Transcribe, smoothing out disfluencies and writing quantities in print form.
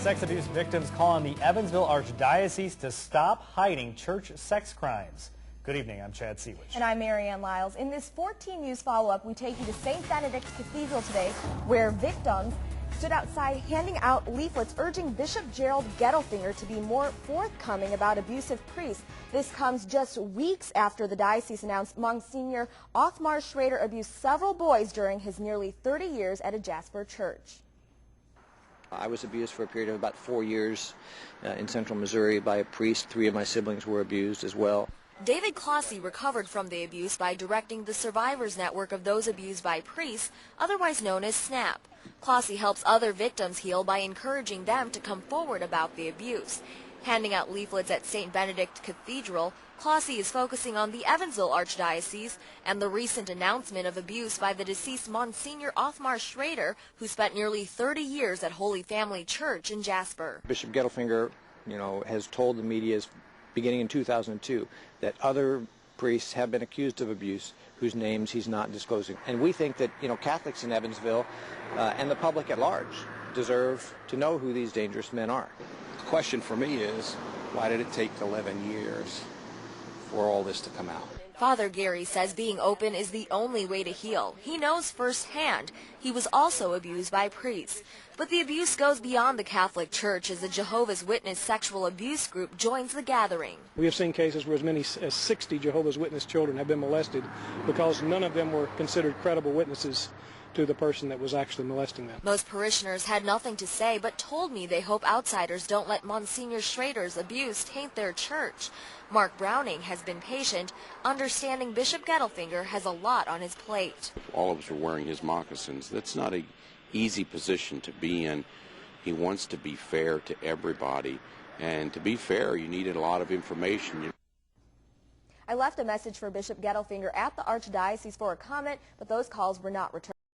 Sex abuse victims call on the Evansville Archdiocese to stop hiding church sex crimes. Good evening, I'm Chad Seawich. And I'm Marianne Lyles. In this 14 News follow-up, we take you to St. Benedict Cathedral today, where victims stood outside handing out leaflets urging Bishop Gerald Gettelfinger to be more forthcoming about abusive priests. This comes just weeks after the diocese announced Monsignor Othmar Schrader abused several boys during his nearly 30 years at a Jasper church. I was abused for a period of about 4 years in central Missouri by a priest. 3 of my siblings were abused as well. David Clohessy recovered from the abuse by directing the Survivors Network of those abused by priests, otherwise known as SNAP. Clohessy helps other victims heal by encouraging them to come forward about the abuse. Handing out leaflets at St. Benedict Cathedral, Clohessy is focusing on the Evansville Archdiocese and the recent announcement of abuse by the deceased Monsignor Othmar Schrader, who spent nearly 30 years at Holy Family Church in Jasper. Bishop Gettelfinger, has told the media beginning in 2002 that other priests have been accused of abuse whose names he's not disclosing. And we think that, Catholics in Evansville and the public at large deserve to know who these dangerous men are. The question for me is, why did it take 11 years for all this to come out? Father Gary says being open is the only way to heal. He knows firsthand he was also abused by priests. But the abuse goes beyond the Catholic Church as the Jehovah's Witness sexual abuse group joins the gathering. We have seen cases where as many as 60 Jehovah's Witness children have been molested because none of them were considered credible witnesses to the person that was actually molesting them. Most parishioners had nothing to say but told me they hope outsiders don't let Monsignor Schrader's abuse taint their church. Mark Browning has been patient, understanding Bishop Gettelfinger has a lot on his plate. All of us are wearing his moccasins. That's not an easy position to be in. He wants to be fair to everybody, and to be fair, you needed a lot of information. I left a message for Bishop Gettelfinger at the Archdiocese for a comment, but those calls were not returned.